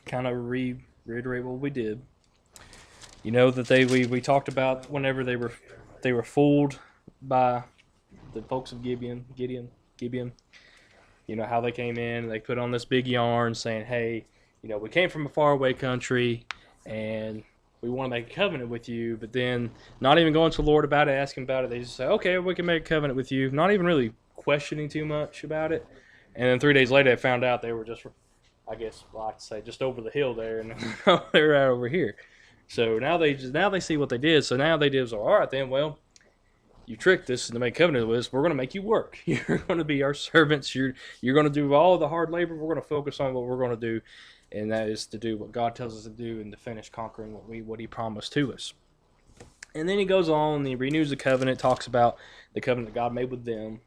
kind of reiterate what we did. You know that we talked about whenever they were fooled by the folks of Gibeon. You know how they came in, they put on this big yarn saying, "Hey, we came from a faraway country, and we want to make a covenant with you." But then, not even going to the Lord about it, asking about it, they just say, "Okay, we can make a covenant with you," not even really questioning too much about it. And then 3 days later, I found out they were just, I guess, I like to say, just over the hill there, and they were out over here. So now they see what they did. So now they did was, all right then, well, you tricked us to make covenant with us. We're going to make you work. You're going to be our servants. You're going to do all the hard labor. We're going to focus on what we're going to do, and that is to do what God tells us to do and to finish conquering what He promised to us. And then He goes on and He renews the covenant, talks about the covenant that God made with them,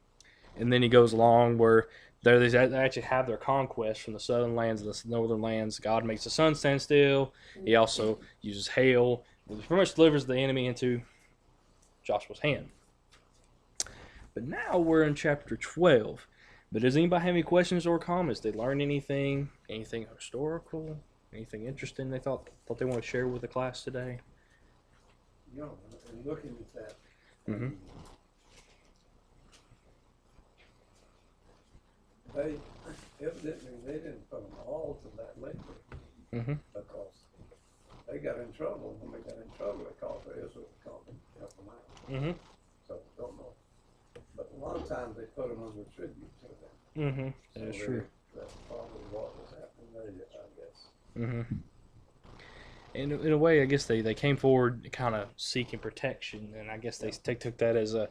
and then He goes along where they actually have their conquest from the southern lands and the northern lands. God makes the sun stand still. He also uses hail. He pretty much delivers the enemy into Joshua's hand. But now we're in chapter 12. But does anybody have any questions or comments? Did they learn anything? Anything historical? Anything interesting they thought they want to share with the class today? And looking at that, Mm-hmm. they evidently they didn't put them all to that labor Mm-hmm. because they got in trouble. When they got in trouble, they called for Israel to come and help them out. Mm-hmm. So don't know. But a lot of times they put them under tribute to them. Mm-hmm. So That is true. That's probably what was happening there, I guess. Mm-hmm. And in a way, I guess they came forward kind of seeking protection, and I guess they took that as a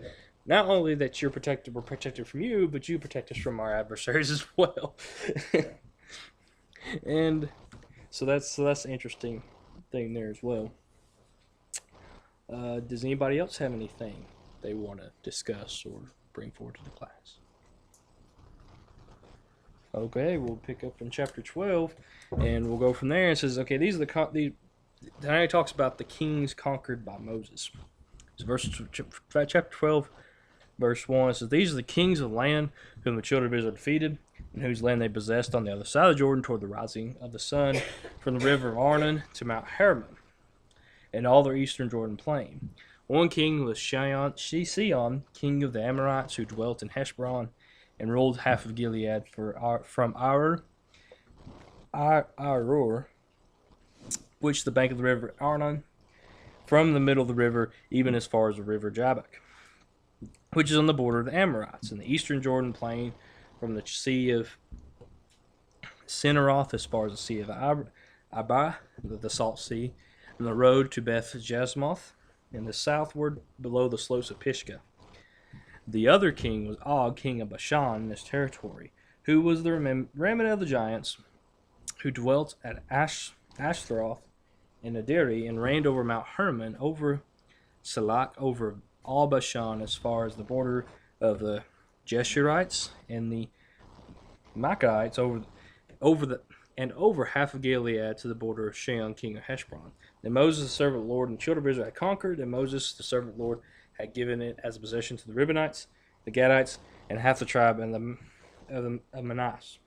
not only that we're protected from you, but you protect us from our adversaries as well. And so that's an interesting thing there as well. Does anybody else have anything they want to discuss or bring forward to the class? Okay, we'll pick up in chapter 12, and we'll go from there. It says, okay, these are now he talks about the kings conquered by Moses. So chapter 12, verse 1, it says, these are the kings of the land whom the children of Israel defeated, and whose land they possessed on the other side of Jordan toward the rising of the sun, from the river of Arnon to Mount Hermon, and all their eastern Jordan plain. One king was Sihon, king of the Amorites, who dwelt in Heshbon, and ruled half of Gilead from Aror, which the bank of the river Arnon, from the middle of the river, even as far as the river Jabbok, which is on the border of the Amorites, in the eastern Jordan plain, from the sea of Cinneroth as far as the sea of Abba, the salt sea, and the road to Beth Jasmoth, and the southward below the slopes of Pisgah. The other king was Og, king of Bashan, in his territory, who was the remnant of the giants, who dwelt at Ashtaroth and Adari, and reigned over Mount Hermon, over Salak, over all Bashan, as far as the border of the Jeshurites and the Machites, over half of Gilead to the border of Sihon, king of Heshbon. Then Moses, the servant of the Lord, and the children of Israel had conquered, and Moses, the servant of the Lord, had given it as a possession to the Reubenites, the Gadites, and half the tribe of Manasseh.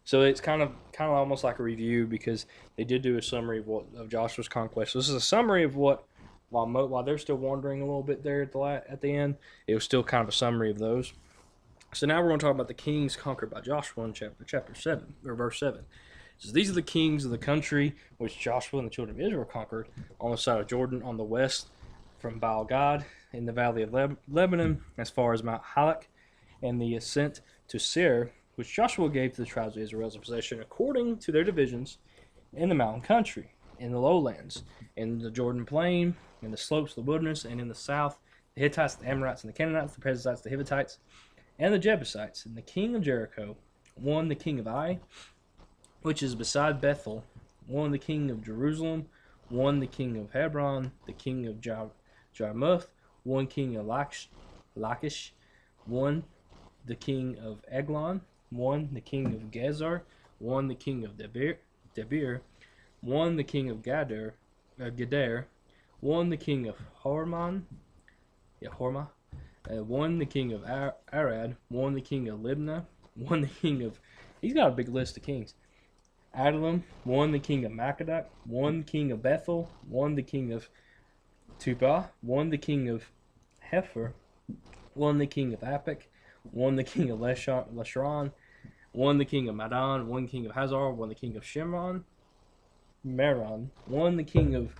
So it's kind of almost like a review, because they did do a summary of Joshua's conquest. So this is a summary of what, while they're still wandering a little bit there at the end, it was still kind of a summary of those. So now we're going to talk about the kings conquered by Joshua in chapter 7, or verse 7. So these are the kings of the country which Joshua and the children of Israel conquered on the side of Jordan, on the west from Baal-Gad in the valley of Lebanon, as far as Mount Halak, and the ascent to Seir, which Joshua gave to the tribes of Israel as a possession according to their divisions, in the mountain country, in the lowlands, in the Jordan plain, in the slopes of the wilderness, and in the south, the Hittites, the Amorites, and the Canaanites, the Perizzites, the Hivitites, and the Jebusites. And the king of Jericho, one the king of Ai, which is beside Bethel, one the king of Jerusalem, one the king of Hebron, the king of Jarmuth, one king of Lachish, one the king of Eglon, one the king of Gezer, one the king of Debir, one the king of Geder, one the king of Hormah, one the king of Arad, one the king of Libnah, one the king of, he's got a big list of kings, Adullam, one the king of Makkedah, one king of Bethel, one the king of Tubah, one the king of Hepher, one the king of Apec, one the king of Lesharon, one the king of Madon, one king of Hazar, one the king of Meron, one the king of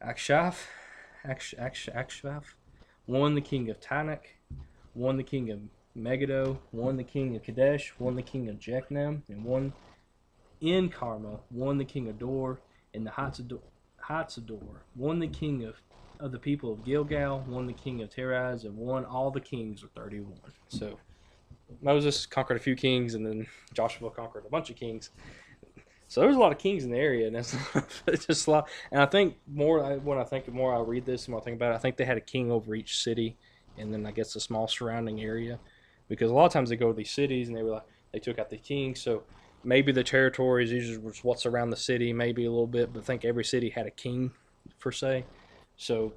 Akshaph, one the king of Tanakh, one the king of Megiddo, one the king of Kadesh, one the king of Jeknem, and one in Carmel, one the king of Dor, and the Hatzador, one the king of the people of Gilgal, one the king of Teraz, and one all the kings of 31. So Moses conquered a few kings, and then Joshua conquered a bunch of kings. So there's a lot of kings in the area, and it's just a lot. And I think when I read this and when I think about it, I think they had a king over each city, and then I guess a small surrounding area, because a lot of times they go to these cities and they took out the king. So maybe the territories usually was what's around the city, maybe a little bit, but I think every city had a king per se. So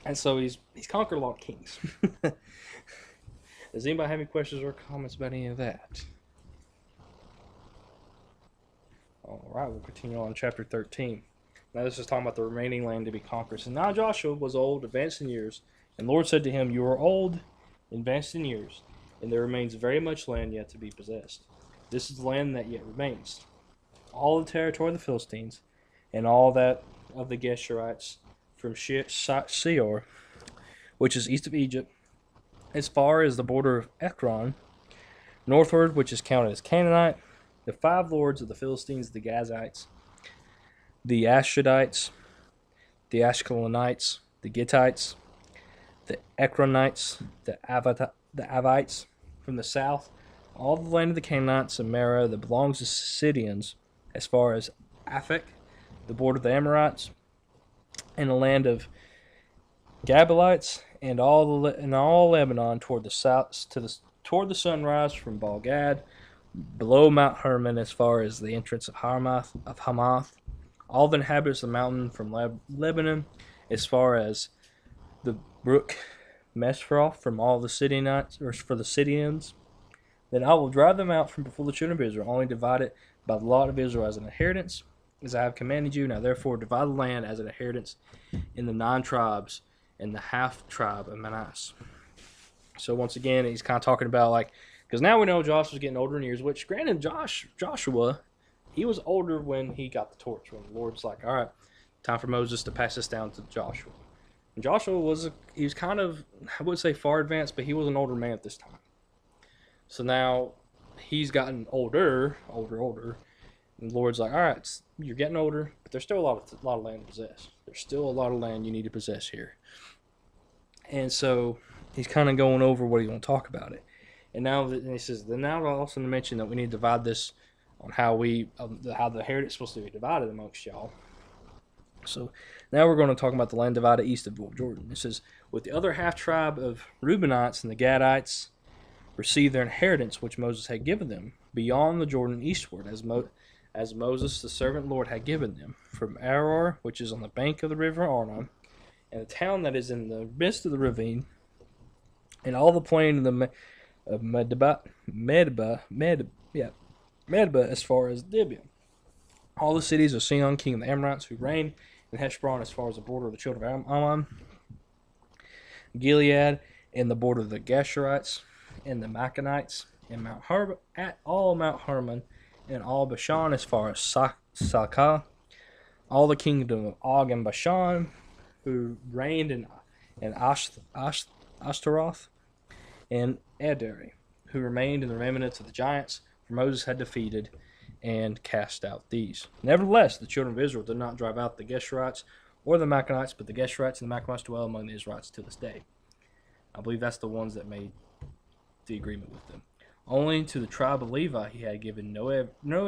he's conquered a lot of kings. Does anybody have any questions or comments about any of that? All right, we'll continue on chapter 13. Now this is talking about the remaining land to be conquered. So now Joshua was old, advanced in years, and the Lord said to him, "You are old, advanced in years, and there remains very much land yet to be possessed. This is the land that yet remains. All the territory of the Philistines, and all that of the Geshurites from Seir, which is east of Egypt, as far as the border of Ekron, northward, which is counted as Canaanite, the 5 lords of the Philistines, the Gazites, the Ashdodites, the Ashkelonites, the Gittites, the Ekronites, the Avites from the south, all the land of the Canaanites and Marah that belongs to Sidonians, as far as Aphek, the border of the Amorites, and the land of Gabalites, and all Lebanon toward the south toward the sunrise from Baal-Gad, below Mount Hermon as far as the entrance of Hamath, all the inhabitants of the mountain from Lebanon as far as the brook Mesphroth from all the Sidonites, or for the Sidonians. Then I will drive them out from before the children of Israel, only divide it by the lot of Israel as an inheritance, as I have commanded you. Now therefore divide the land as an inheritance in the 9 tribes and the half tribe of Manasseh." So once again, he's kind of talking about because now we know Joshua's getting older in years, which granted Joshua, he was older when he got the torch, when the Lord's like, all right, time for Moses to pass this down to Joshua. And Joshua he was kind of, I wouldn't say far advanced, but he was an older man at this time. So now he's gotten older, and the Lord's like, all right, you're getting older, but there's still a lot of land to possess. There's still a lot of land you need to possess here. And so he's kind of going over what he's going to talk about it. And now he says, then now I'll also mention that we need to divide this on how the inheritance is supposed to be divided amongst y'all. So now we're going to talk about the land divided east of Jordan. It says, with the other half tribe of Reubenites and the Gadites received their inheritance which Moses had given them beyond the Jordan eastward, as Moses the servant Lord had given them, from Aror, which is on the bank of the river Arnon, and the town that is in the midst of the ravine, and all the plain of Medeba as far as Dibon. All the cities of Sihon, king of the Amorites, who reigned in Heshbon as far as the border of the children of Ammon, Gilead, and the border of the Geshurites, and the Machanites, and Mount Hermon, and all Bashan as far as Salcah, all the kingdom of Og and Bashan, who reigned in Ashtaroth, and Edrei, who remained in the remnants of the giants, for Moses had defeated and cast out these. Nevertheless, the children of Israel did not drive out the Geshurites or the Machanites, but the Geshurites and the Machanites dwell among the Israelites to this day. I believe that's the ones that made the agreement with them. Only to the tribe of Levi he had given no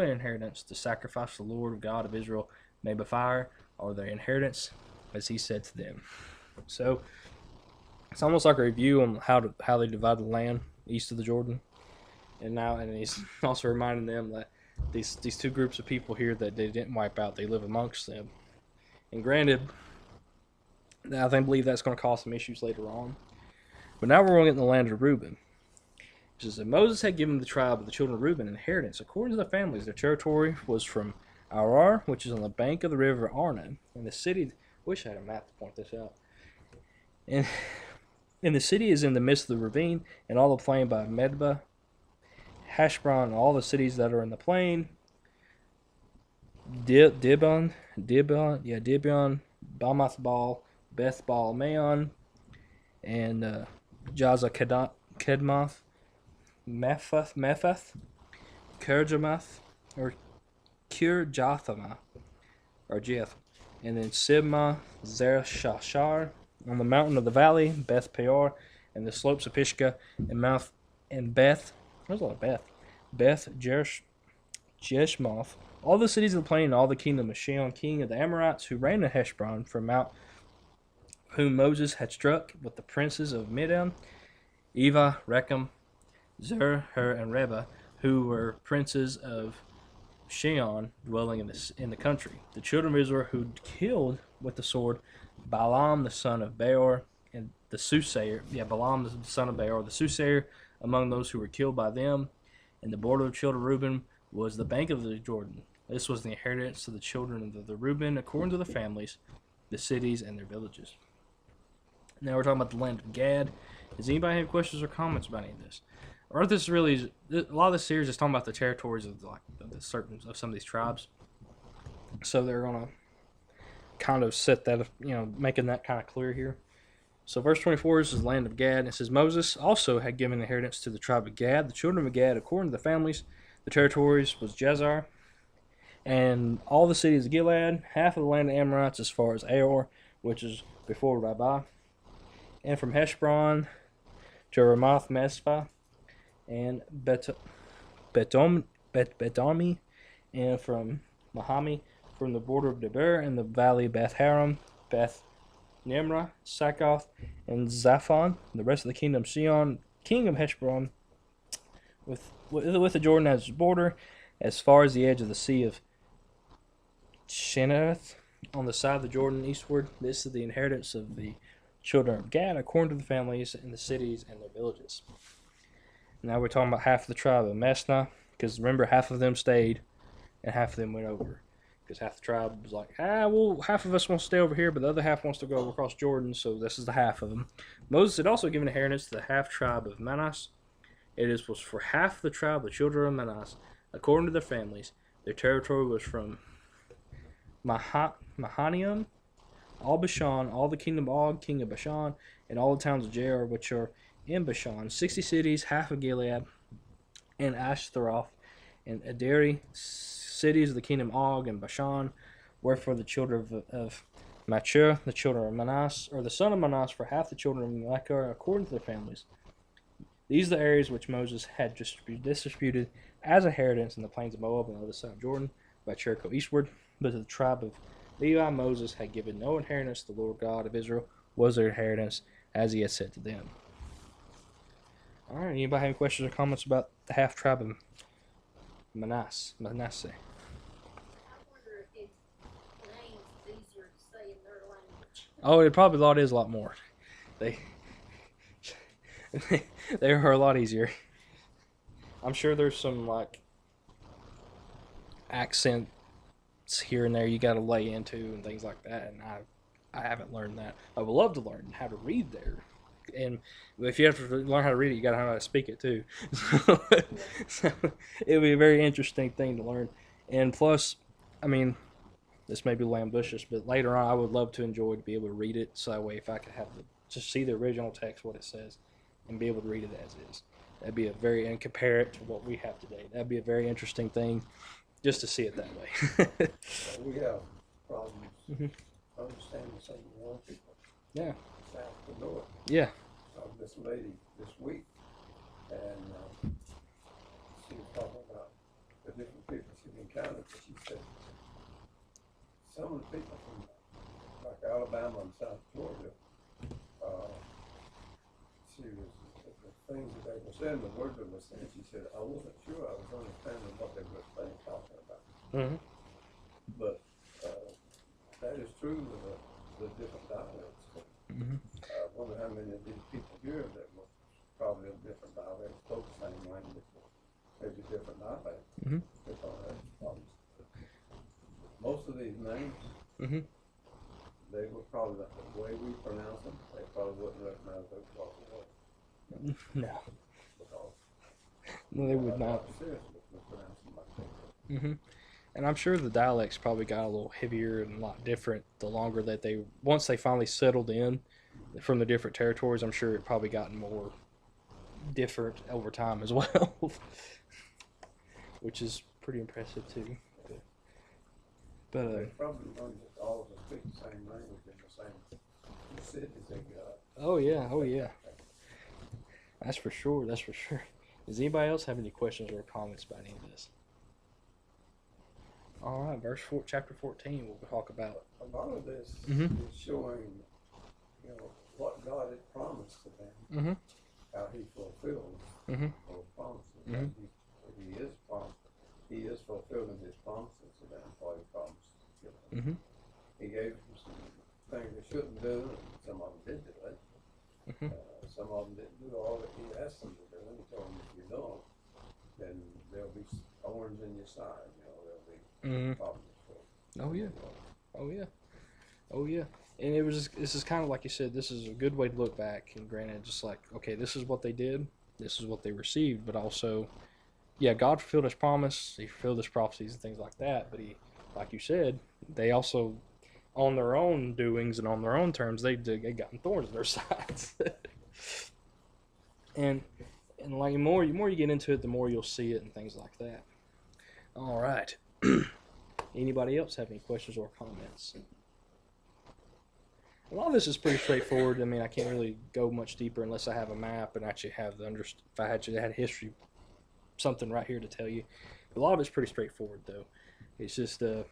inheritance to sacrifice the Lord God of Israel made by fire, or their inheritance, as he said to them. So it's almost like a review on how they divide the land east of the Jordan, and he's also reminding them that these 2 groups of people here that they didn't wipe out, they live amongst them. And granted, I believe that's going to cause some issues later on. But now we're going to get in the land of Reuben. It says that Moses had given the tribe of the children of Reuben inheritance according to their families. Their territory was from Arar, which is on the bank of the river Arnon, and the city. Wish I had a map to point this out. And the city is in the midst of the ravine, and all the plain by Medba, Hashbron, and all the cities that are in the plain. Dibon, Bamath Baal, Beth Baal Maon, and Jaza Kedmoth, Mephath, Kirjamath, or Kirjathama, or Jeth, and then Sibma, Zereshashar, on the mountain of the valley, Beth Peor, and the slopes of Pishka, and Mouth, and Beth, there's a lot of Beth Jeshmoth, all the cities of the plain, and all the kingdom of Sheon, king of the Amorites, who reigned in Heshbon, from Mount whom Moses had struck with the princes of Midian, Eva, Rechem, Zer, Hur, and Reba, who were princes of Sheon, dwelling in the country. The children of Israel who killed with the sword Balaam the son of Beor, and the soothsayer, Balaam the son of Beor, the soothsayer, among those who were killed by them. And the border of the children of Reuben was the bank of the Jordan. This was the inheritance of the children of the Reuben according to their families, the cities, and their villages. Now we're talking about the land of Gad. Does anybody have questions or comments about any of this? Or this really, a lot of this series is talking about the territories of of some of these tribes. So they're gonna kind of set that, making that kind of clear here. So verse 24 is the land of Gad. It says Moses also had given inheritance to the tribe of Gad, the children of Gad, according to the families. The territories was Jezar, and all the cities of Gilead, half of the land of Amorites as far as Aor, which is before Rabbah, and from Heshbon to Ramoth Mesphah, and Betomi, and from Mahami, from the border of Debir, and the valley of Beth Haram, Beth Nimrah, Sakoth, and Zaphon, the rest of the kingdom of Sion, king of Heshbon, with the Jordan as its border, as far as the edge of the sea of Chinnereth, on the side of the Jordan eastward. This is the inheritance of the children of Gad, according to the families and the cities and their villages. Now we're talking about half of the tribe of Mesna, because remember, half of them stayed, and half of them went over. Because half the tribe was like, half of us want to stay over here, but the other half wants to go across Jordan, so this is the half of them. Moses had also given inheritance to the half tribe of Manas. It was for half the tribe, the children of Manas, according to their families. Their territory was from Mahanaim, all Bashan, all the kingdom of Og, king of Bashan, and all the towns of Jair, which are in Bashan, 60 cities, half of Gilead, and Ashtaroth, and Adari, cities of the kingdom of Og and Bashan. Wherefore the children of Machir, the children of Manas, or the son of Manas, for half the children of Machir, according to their families. These are the areas which Moses had distributed as inheritance in the plains of Moab on the other side of Jordan, by Jericho eastward. But to the tribe of Levi, Moses had given no inheritance. The Lord God of Israel was their inheritance, as he had said to them. All right, anybody have any questions or comments about the half tribe of Manasseh? I wonder if names easier to say in their language. Oh, it probably is a lot more. They they are a lot easier. I'm sure there's some accents here and there you got to lay into and things like that, and I haven't learned that. I would love to learn how to read there, and if you have to learn how to read it, you got to know how to speak it too. So it would be a very interesting thing to learn. And plus, I mean, this may be ambitious, but later on I would love to be able to read it, so that way if I could just see the original text, what it says, and be able to read it as is. That'd be and compare it to what we have today. That'd be a very interesting thing, just to see it that way. We have problems understanding some young people. Yeah. South to north. Yeah. This lady this week, and she was talking about the different people she's encountered. She said some of the people from Alabama and South Georgia, the things that they were saying, the words they were saying, she said, I wasn't sure I was understanding what they were saying, talking about. Mm-hmm. But that is true with the different dialects. Mm-hmm. I wonder how many of these people here that were probably of different dialects spoke the same names, Mm-hmm. they would probably, the way we pronounce them, they probably wouldn't recognize those across the way. No, Because no, they would I'm not. serious if we pronounce them like they Mm-hmm. And I'm sure the dialects probably got a little heavier and a lot different the longer that once they finally settled in from the different territories. I'm sure it probably gotten more different over time as well, which is pretty impressive too. But They probably don't just all of us speak the same language in the same cities they got. oh yeah, oh yeah, that's for sure. That's for sure. Does anybody else have any questions or comments about any of this? All right, chapter 14. We'll talk about. A lot of this Mhm. is showing, what God had promised to them, Mm-hmm. how He fulfills Mm-hmm. those promises. Mhm. He is fulfilling His promises to them, what He promised to give them. Mm-hmm. He gave them some things they shouldn't do, and some of them did do it. Mm-hmm. Some of them didn't do all that He asked them to do, and He told them if you don't, then there'll be thorns in your side. There'll be Mm-hmm. problems for you. Oh yeah. Oh yeah. Oh yeah. And this is kind of like you said. This is a good way to look back. And granted, just like okay, this is what they did. This is what they received. But also, yeah, God fulfilled His promise. He fulfilled His prophecies and things like that. But He, like you said, they also, on their own doings and on their own terms, they gotten thorns in their sides. and like the more you get into it, the more you'll see it and things like that. All right. Anybody else have any questions or comments? A lot of this is pretty straightforward. I mean, I can't really go much deeper unless I have a map and actually have if I actually had history, something right here to tell you. A lot of it's pretty straightforward, though. It's just, I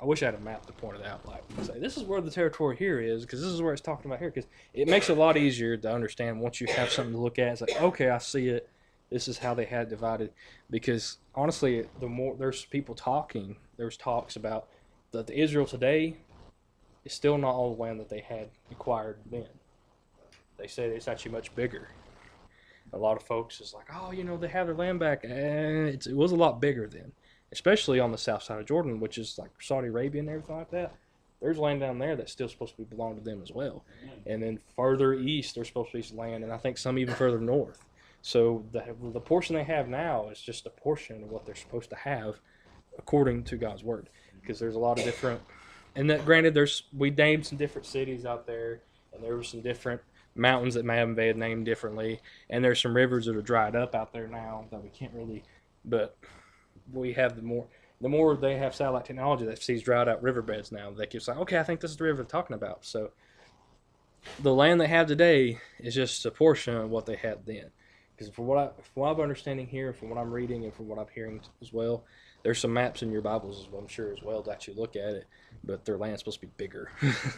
wish I had a map to point it out. Like, say, this is where the territory here is, because this is where it's talking about here. Because it makes it a lot easier to understand once you have something to look at. It's like, okay, I see it. This is how they had divided. Because honestly, the more there's people talking, there's talks about that the Israel today is still not all the land that they had acquired then. They said it's actually much bigger. A lot of folks is like, oh, they have their land back. It was a lot bigger then, especially on the south side of Jordan, which is like Saudi Arabia and everything like that. There's land down there that's still supposed to belong to them as well. And then further east, there's supposed to be some land, and I think some even further north. So the portion they have now is just a portion of what they're supposed to have according to God's word. Because there's a lot of different, and that granted, we named some different cities out there, and there were some different mountains that may have been named differently, and there's some rivers that are dried up out there now that we can't really, but we have the more they have satellite technology that sees dried out riverbeds now, they can say, okay, I think this is the river they're talking about. So the land they have today is just a portion of what they had then. Because from what I'm understanding here, from what I'm reading, and from what I'm hearing as well, there's some maps in your Bibles, I'm sure, as well, to actually look at it. But their land's supposed to be bigger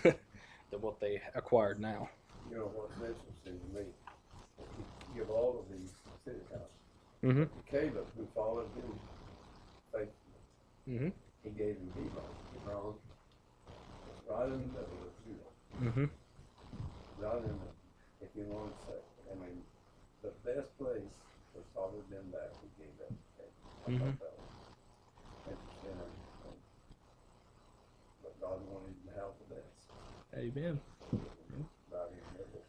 than what they acquired now. What's interesting to me, you give all of these city houses. Mm-hmm. Caleb, who followed him faithfully, Mm-hmm. he gave him Hebron. Hebron was right in the middle of Judah. Mm-hmm. Right in the, if you want to say, the best place was probably been that he gave that to Caleb. I thought that was interesting. But God wanted him to have the best. Amen. Right in the middle.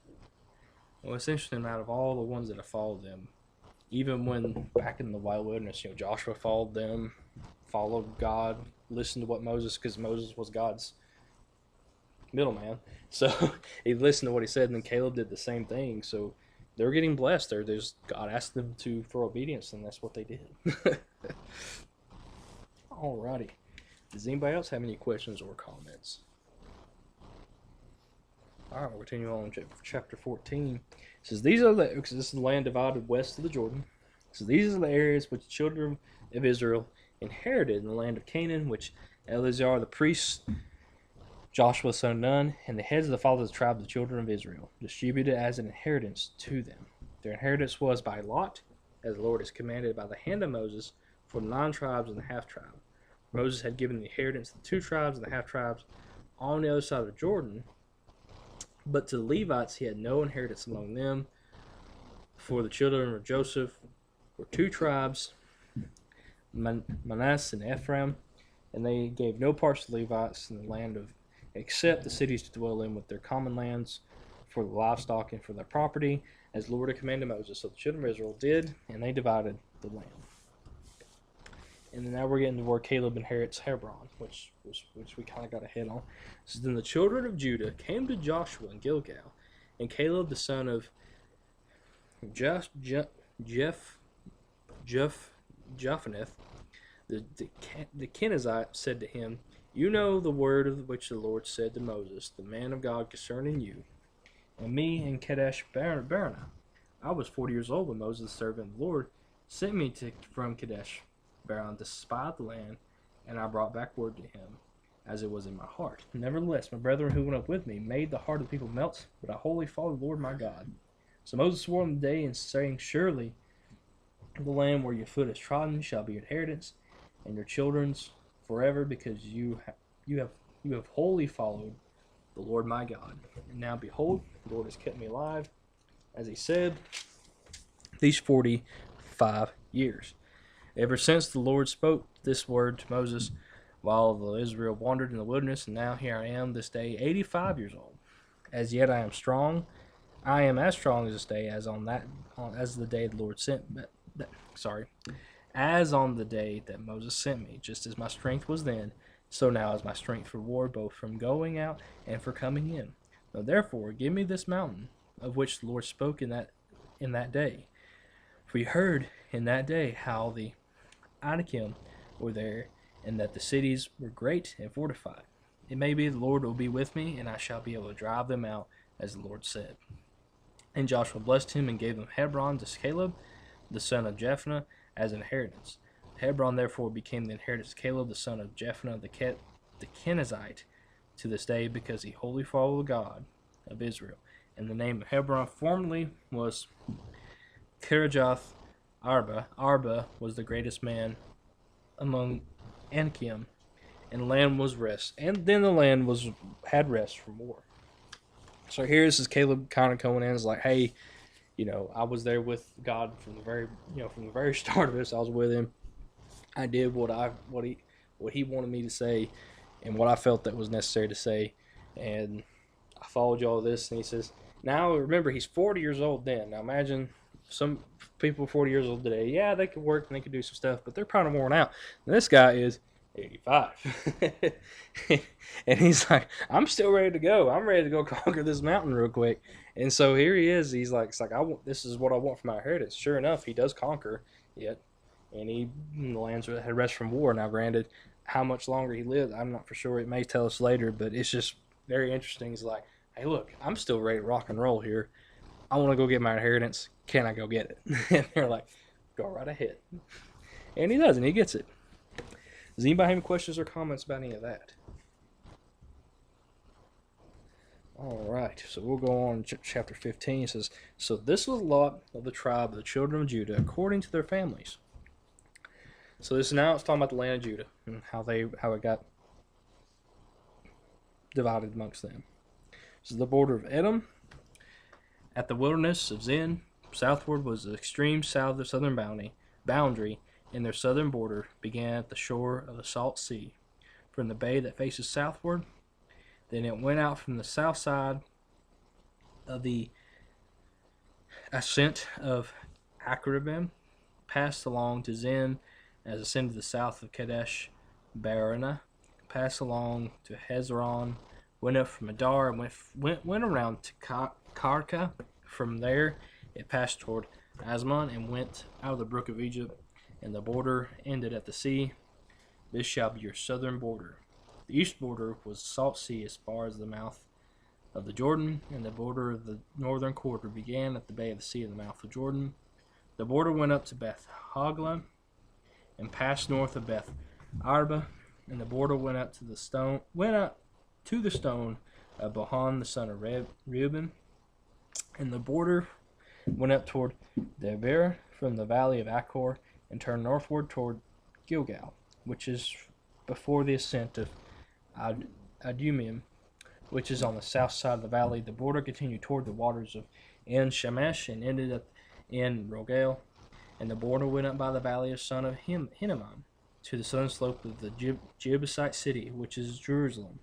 Well, it's interesting, out of all the ones that have followed them, even when back in the wild wilderness, Joshua followed them, followed God, listened to what because Moses was God's middleman. So he listened to what he said, and then Caleb did the same thing. So they're getting blessed. God asked them for obedience, and that's what they did. Alrighty. Does anybody else have any questions or comments? Alright, we'll continue on chapter 14. It says, because this is the land divided west of the Jordan. So these are the areas which the children of Israel inherited in the land of Canaan, which Eleazar the priest, Joshua son of Nun, and the heads of the fathers of the tribe of the children of Israel distributed as an inheritance to them. Their inheritance was by lot, as the Lord has commanded by the hand of Moses, for the 9 tribes and the half-tribe. Moses had given the inheritance to the 2 tribes and the half-tribes on the other side of Jordan, but to the Levites he had no inheritance among them, for the children of Joseph were 2 tribes, Manasseh and Ephraim, And they gave no parts to the Levites in the land of, except the cities to dwell in with their common lands for the livestock and for their property, as the Lord had commanded Moses. So the children of Israel did, and they divided the land. And then now we're getting to where Caleb inherits Hebron, which we kind of got ahead on. So then the children of Judah came to Joshua in Gilgal, and Caleb the son of Jephunneh, the Kenizzite, said to him, "You know the word of which the Lord said to Moses, the man of God, concerning you, and me in Kadesh Barnea. I was 40 years old when Moses, the servant of the Lord, sent me from Kadesh Barnea to spy the land, and I brought back word to him, as it was in my heart. Nevertheless, my brethren who went up with me made the heart of the people melt, but I wholly followed the Lord my God. So Moses swore on the day, and saying, Surely the land where your foot is trodden shall be your inheritance, and your children's forever, because you have wholly followed the Lord my God. And now behold, the Lord has kept me alive, as he said, these 45 years. Ever since the Lord spoke this word to Moses, while the Israel wandered in the wilderness, and now here I am this day, 85 years old. As yet I am strong. I am as strong as this day, as the day the Lord sent. As on the day that Moses sent me, just as my strength was then, so now is my strength for war, both from going out and for coming in. Now therefore, give me this mountain, of which the Lord spoke in that day. For you heard in that day how the Anakim were there, and that the cities were great and fortified. It may be the Lord will be with me, and I shall be able to drive them out, as the Lord said. And Joshua blessed him and gave him Hebron to Caleb, the son of Jephunneh, as an inheritance. Hebron therefore became the inheritance of Caleb, the son of Jephunneh, the Kenizzite, to this day, because he wholly followed the God of Israel. And the name of Hebron formerly was Kirijath Arba. Arba was the greatest man among Anakim, and the land was rest. And then the land had rest from war. So here this is Caleb kind of coming in, is like, hey, I was there with God from the very start of this. I was with him. I did what he wanted me to say, and what I felt that was necessary to say, and I followed all this. And he says, now remember, he's 40 years old then. Now imagine some people 40 years old today. Yeah, they could work and they could do some stuff, but they're kind of worn out. And this guy is 85. And he's like, I'm still ready to go. I'm ready to go conquer this mountain real quick. And so here he is. He's like, this is what I want for my inheritance. Sure enough, he does conquer it. And the lands had rest from war. Now, granted, how much longer he lived, I'm not for sure. It may tell us later, but it's just very interesting. He's like, hey, look, I'm still ready to rock and roll here. I want to go get my inheritance. Can I go get it? And they're like, go right ahead. And he does, and he gets it. Does anybody have any questions or comments about any of that? All right, so we'll go on to chapter 15. It says, so this was the lot of the tribe of the children of Judah according to their families. So it's talking about the land of Judah and how it got divided amongst them. This is the border of Edom. At the wilderness of Zin, southward was the extreme south of the southern boundary, and their southern border began at the shore of the Salt Sea, from the bay that faces southward. Then it went out from the south side of the ascent of Akrabim, passed along to Zin, as ascended to the south of Kadesh Barnea, passed along to Hezron, went up from Adar, and went around to Karka. From there, it passed toward Asmon and went out of the brook of Egypt, and the border ended at the sea. This shall be your southern border. The east border was the Salt Sea as far as the mouth of the Jordan, and the border of the northern quarter began at the bay of the sea of the mouth of Jordan. The border went up to Beth Hogla and passed north of Beth Arba, and the border went up to the stone of Bohan the son of Reuben, and the border went up toward Debir from the valley of Achor, and turned northward toward Gilgal, which is before the ascent of Adumim, which is on the south side of the valley. The border continued toward the waters of En Shemesh and ended up in Rogel, and the border went up by the valley of son of Hinnom to the southern slope of the Jebusite city, which is Jerusalem.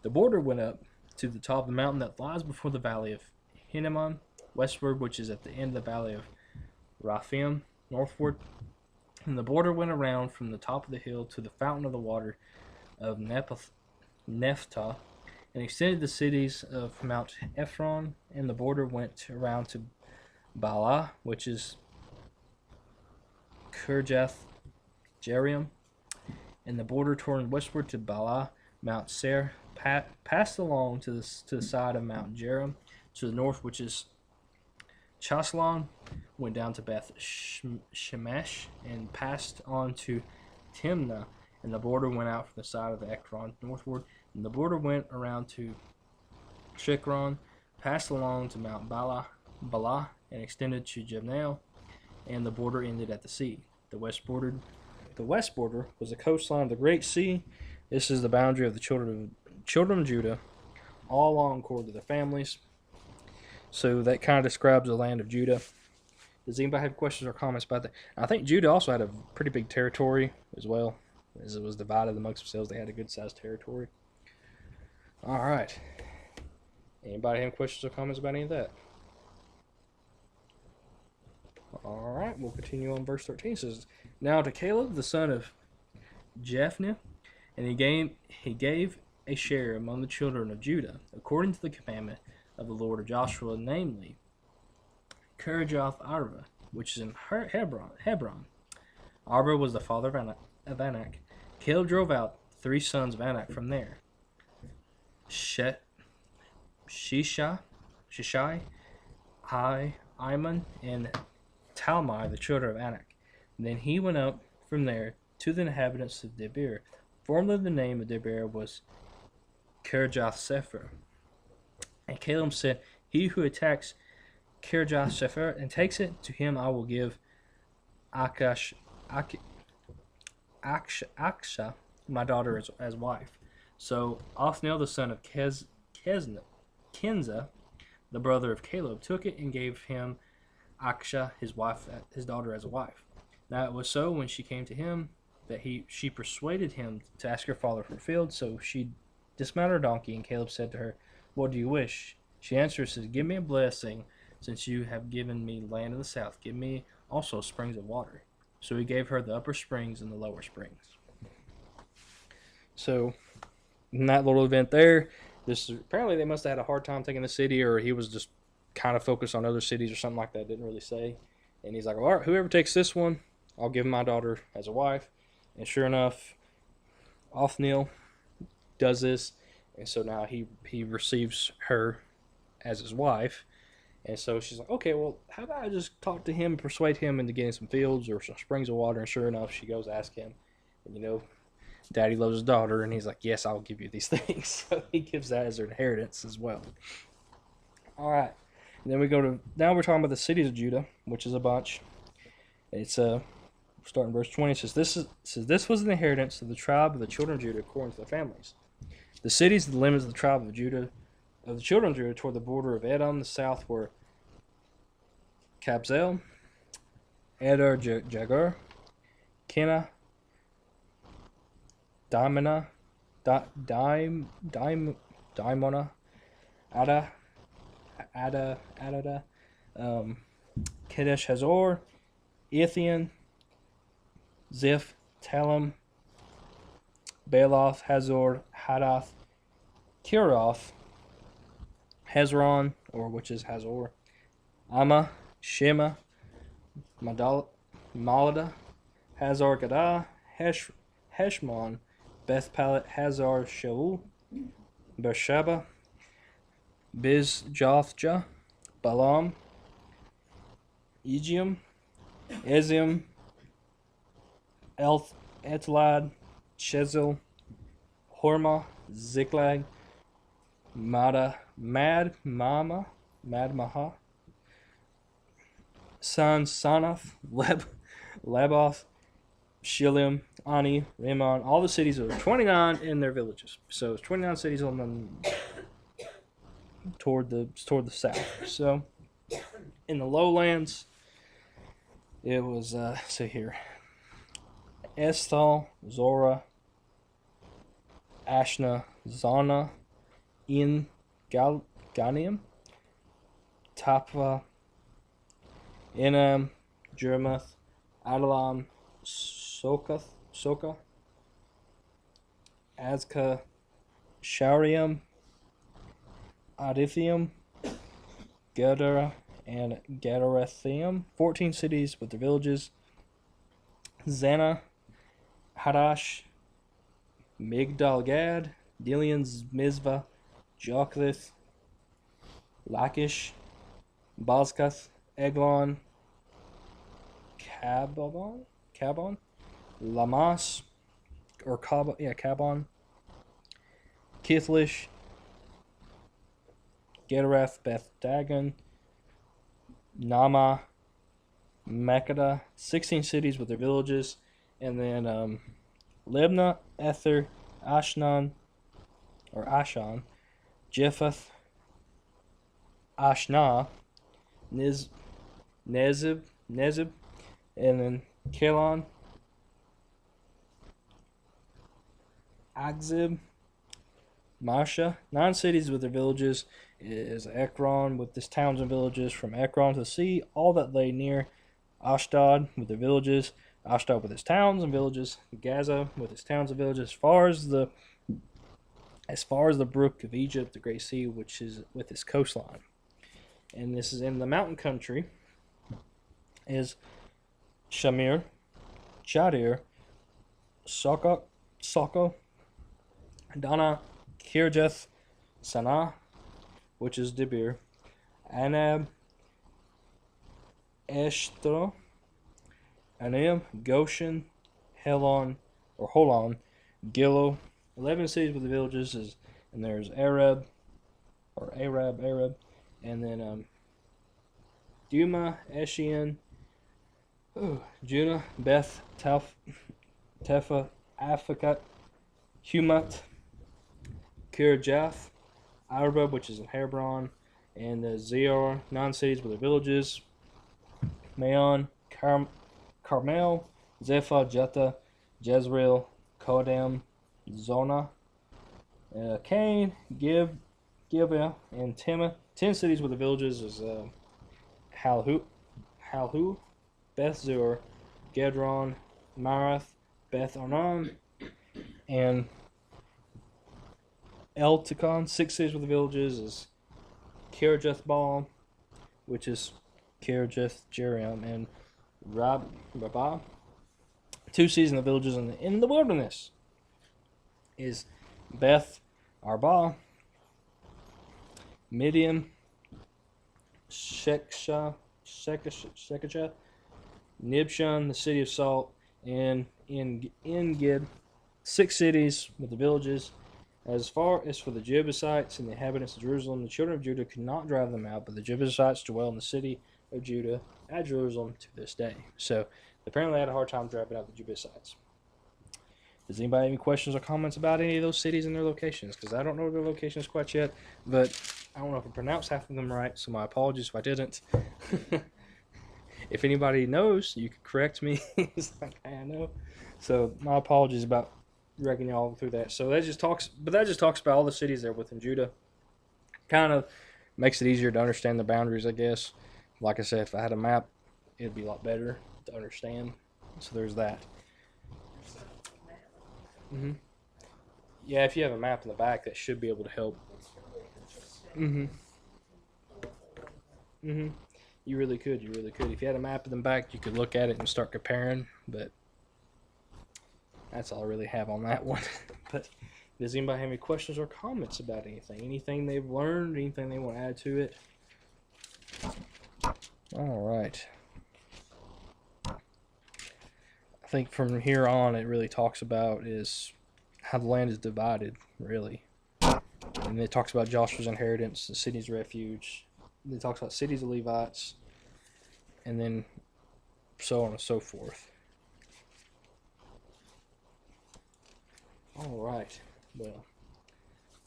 The border went up to the top of the mountain that lies before the valley of Hinnom, westward, which is at the end of the valley of Raphaim, northward. And the border went around from the top of the hill to the fountain of the water of Nephthah, and extended the cities of Mount Ephron, and the border went around to Baalah, which is Kirjath Jearim, and the border turned westward to Baalah. Mount Seir passed along to the side of Mount Jearim to the north, which is Chaslon, went down to Beth Shemesh, and passed on to Timnah, and the border went out from the side of the Ekron northward, and the border went around to Shikron, passed along to Mount Baalah, and extended to Jebneel, and the border ended at the sea. The west border was the coastline of the Great Sea. This is the boundary of the children of Judah, all along according to their families. So that kind of describes the land of Judah. Does anybody have questions or comments about that? I think Judah also had a pretty big territory as well. As it was divided amongst themselves, they had a good sized territory. All right. Anybody have questions or comments about any of that? All right, we'll continue on verse 13. It says, "Now to Caleb, the son of Jephunneh, and he gave a share among the children of Judah, according to the commandment of the Lord of Joshua, namely, Kirjath Arba, which is in Hebron. Arba was the father of Anak. Caleb drove out 3 sons of Anak from there, Shishai, Iman, and Talmai, the children of Anak. And then he went up from there to the inhabitants of Debir. Formerly the name of Debir was Kirjath Sefer. And Caleb said, He who attacks Kirjath Sefer and takes it, to him I will give Aksha, my daughter, as wife. So Othniel, the son of Kenza, the brother of Caleb, took it and gave him Aksha, his daughter, as a wife. Now it was so when she came to him that she persuaded him to ask her father for a field. So she dismounted her donkey, and Caleb said to her, What do you wish? She answered, says, Give me a blessing, since you have given me land in the south. Give me also springs of water. So he gave her the upper springs and the lower springs. So in that little event there, apparently they must have had a hard time taking the city, or he was just kind of focused on other cities or something like that. Didn't really say. And he's like, all right, whoever takes this one, I'll give my daughter as a wife. And sure enough, Othniel does this, and so now he receives her as his wife. And so she's like, okay, well, how about I just talk to him, persuade him into getting some fields or some springs of water? And sure enough, she goes ask him, and Daddy loves his daughter, and he's like, yes, I'll give you these things. So he gives that as her inheritance as well. All right, and then now we're talking about the cities of Judah, which is a bunch. It's starting verse 20. It says, this was the inheritance of the tribe of the children of Judah according to their families. The cities of the limits of the tribe of Judah, of the children of Judah, toward the border of Edom, the south, were Kabzel, Eder Jagur, Kena, Dimona, Adada, Kedesh Hazor, Ethian, Ziph, Telem, Baloth, Hazor, Hadath, Kiroth, Hezron, which is Hazor, Amma, Shema, Malada, Hazar Gadah, Heshmon, Beth Palet, Hazar Shaul, Beersheba, Biz Jothja, Balaam, Egium, Ezium, Etlad, Shezel, Horma, Ziklag, Madmaha, Sanath, Laboth, Shilim, Ani, Rimmon, all the cities of 29 in their villages. So it's 29 cities toward the south. So in the lowlands, it was here. Esthal, Zora, Ashna, Zana, In Ganium, Tapva, Enam, Jermuth, Adalam, Soka, Azka, Shariam, Adithium, Gedera, and Gadarathium. 14 cities with their villages. Zana, Hadash, Migdal-gad, Dilians, Mizvah, Jokthith, Lachish, Bozkath, Eglon, Cabon, Lamas, or Cabon, Kithlish, Gederath, Beth Dagon, Nama, Makeda, 16 cities with their villages, and then Libnah, Ether, Ashan, Jephath, Ashna, Nezib, and then Kelon, Agzib, Masha. 9 cities with their villages is Ekron with its towns and villages, from Ekron to the sea, all that lay near. Ashdod with their villages, Ashdod with its towns and villages, Gaza with its towns and villages, as far as the brook of Egypt, the Great Sea, which is with its coastline. And this is in the mountain country, is Shamir, Chadir, Soko, Dana, Kirjath, Sanaa, which is Dibir, Anab, Eshtra, Anim, Goshen, Holon, Gilo. 11 cities with the villages and there's Arab, and then Duma, Eshian, Judah, Beth, Tefa, Aphakut, Humat, Kirjath, Arba, which is in Hebron, and the Zior. 9 cities with their villages: Maon, Carmel, Zepha, Jetta, Jezreel, Kodam, Zona, Cain, Gibeah, and Timah. 10 cities with the villages is Halhu, Beth Zur, Gedron, Marath, Beth Arnon, and El Tikon. 6 cities with the villages is Kirjath Baal, which is Kirjath Jearim, and Rabbah. 2 cities in the villages in the wilderness is Beth Arba, Midian, Shekha, Nibshan, the city of salt, and En-gid. 6 cities with the villages. As far as for the Jebusites and the inhabitants of Jerusalem, the children of Judah could not drive them out, but the Jebusites dwell in the city of Judah at Jerusalem to this day. So apparently, had a hard time driving out the Jebusites. Does anybody have any questions or comments about any of those cities and their locations? Because I don't know their locations quite yet, but I don't know if I pronounced half of them right, so my apologies if I didn't. If anybody knows, you could correct me. It's like, I know. So my apologies about dragging y'all through that. So that just talks about all the cities there within Judah. Kind of makes it easier to understand the boundaries, I guess. Like I said, if I had a map, it'd be a lot better to understand. So there's that. Mm-hmm. Yeah, if you have a map in the back, that should be able to help. Mm-hmm. Mm-hmm. You really could. If you had a map in the back, you could look at it and start comparing. But that's all I really have on that one. But does anybody have any questions or comments about anything? Anything they've learned? Anything they want to add to it? All right. I think from here on, it really talks about is how the land is divided, really. And it talks about Joshua's inheritance, the city's refuge. It talks about cities of Levites, and then so on and so forth. All right. Well,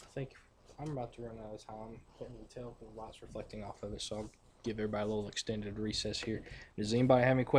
I think I'm about to run out of time. Can't really tell because the light's reflecting off of it, so I'll give everybody a little extended recess here. Does anybody have any questions?